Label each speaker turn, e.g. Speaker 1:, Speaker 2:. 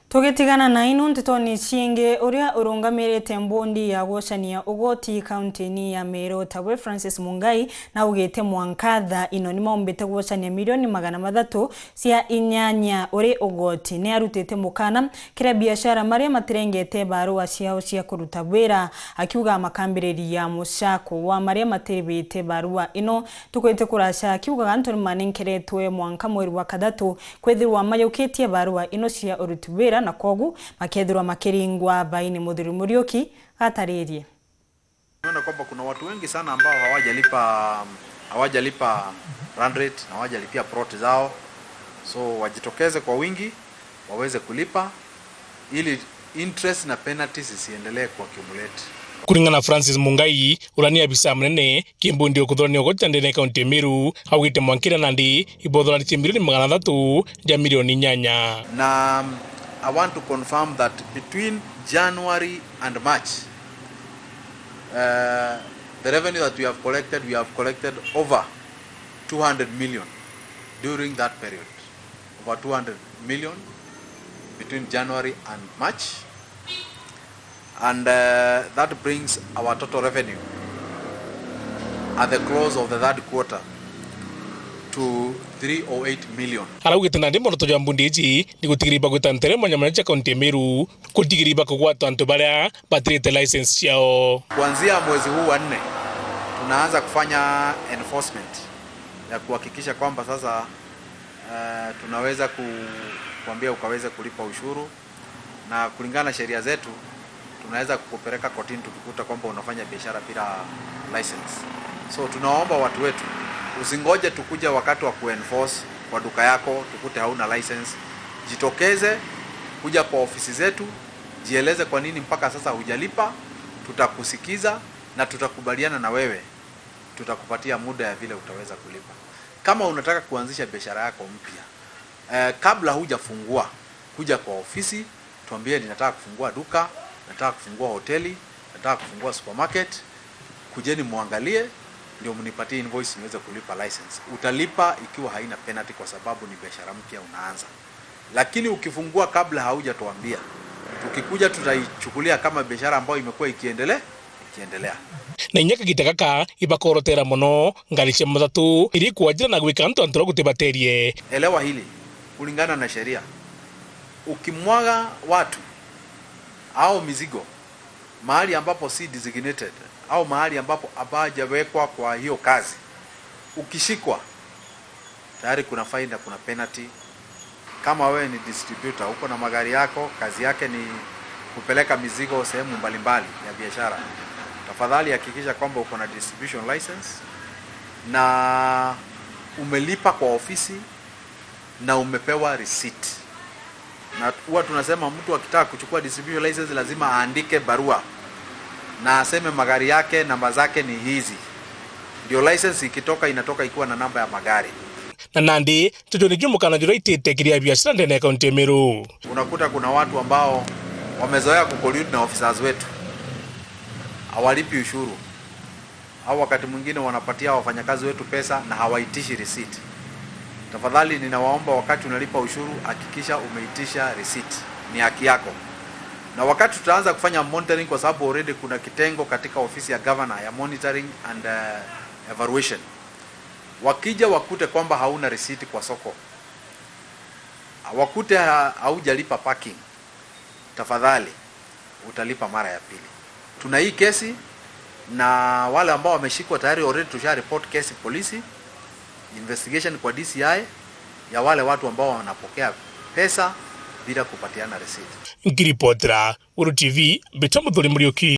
Speaker 1: Tugitigana na ino ntitoni cienge uria urungamirite mbondi ya gucania Ugoti kaunti-ini ya Meru tawe Francis Mungai na ugite mwankatha ino ni maumbite gucania milioni 300 cia inyanya uri Ugoti ni arutite mukana kira biashara maria matirengete barua ciao cia kuruta wira akiuga makambiriria mushako wa maria matiribite barua ino tukwite kurasha akiuga Antoni manenkeretwe mwanka mweri wa kadatu kwethirwa mayukitie barua ino cia uruti wira na kogu makethirwa makiringwa BAINI Muthuri Muriuki ataririe.
Speaker 2: Naona kwamba kuna watu wengi sana ambao hawajalipa run rate na hawajalipia plot zao, so wajitokeze kwa wingi waweze kulipa ili interest na penalties isiendelee kwa accumulate.
Speaker 3: Kuringana Francis Mungai urani abisa mnene kimbundi okuthorani ogotandene kaunti Meru augite MWANKIIRA NANDI ibothoranite milioni 300 ya milioni nyanya.
Speaker 2: Na I want to confirm that between January and March, the revenue that we have collected over 200 million during that period. Over 200 million between January and March. And that brings our total revenue at the close of the third quarter to 308 million.
Speaker 3: Araugite nandi monoto ya mbundiji ni gutigiriba gutantere manyamanya kaunti Meru kutigiriba kugwata antu baria batirite license ciao.
Speaker 2: Kuanzia mwezi huu wa 4 tunaanza kufanya enforcement ya kuhakikisha kwamba sasa tunaweza kuambia ukaweze kulipa ushuru, na kulingana na sheria zetu tunaweza kukupeleka kotini tukikuta kwamba unafanya biashara bila license. So tunaomba watu wetu usingoje tukuja wakati wa kuenforce kwa duka yako tukute hauna license. Jitokeze kuja kwa ofisi zetu, jieleze kwa nini mpaka sasa hujalipa, tutakusikiza na tutakubaliana na wewe, tutakupatia muda ya vile utaweza kulipa. Kama unataka kuanzisha biashara yako mpya, kabla hujafungua, kuja kwa ofisi tuambie ninataka kufungua duka, nataka kufungua hoteli, nataka kufungua supermarket, kujeni muangalie ndio mnipatie invoice niweze kulipa license. Utalipa ikiwa haina penalty kwa sababu ni biashara mpya unaanza. Lakini ukifungua kabla haujatuambia, tukikuja tutaichukulia kama biashara ambayo imekuwa ikiendelea.
Speaker 3: Na inyaka gitakaka ibakorotera mono ngalishe mutatu iri kuajira na gwika antu antoro gutibaterie.
Speaker 2: Elewa hili kulingana na sheria. Ukimwaga watu au mizigo mahali ambapo si designated au mahali ambapo hapajawekwa kwa hiyo kazi, ukishikwa tayari kuna fine na kuna penalty. Kama wewe ni distributor, uko na magari yako, kazi yake ni kupeleka mizigo sehemu mbalimbali ya biashara, tafadhali hakikisha kwamba uko na distribution license na umelipa kwa ofisi na umepewa receipt. Na huwa tunasema mtu akitaka kuchukua distribution license lazima aandike barua na aseme magari yake namba zake ni hizi, ndio license ikitoka inatoka ikiwa na namba ya magari.
Speaker 3: Na Nandi tutoni MUKANA juraitite kiria biashara ndene kaunti Meru.
Speaker 2: Unakuta kuna watu ambao wamezoea kukollude na officers wetu, hawalipi ushuru, au wakati mwingine wanapatia wafanyakazi wetu pesa na hawaitishi receipt. Tafadhali ninawaomba wakati unalipa ushuru hakikisha umeitisha receipt, ni haki yako. Na wakati tutaanza kufanya monitoring, kwa sababu already kuna kitengo katika ofisi ya governor ya monitoring and evaluation, wakija wakute kwamba hauna receipt kwa soko, wakute haujalipa parking, tafadhali utalipa mara ya pili. Tuna hii kesi na wale ambao wameshikwa tayari already tusha report kesi polisi, investigation kwa DCI ya wale watu ambao wanapokea pesa bila kupatiana receipt.
Speaker 3: Ngiripotera Uru TV Muthuri Muriuki.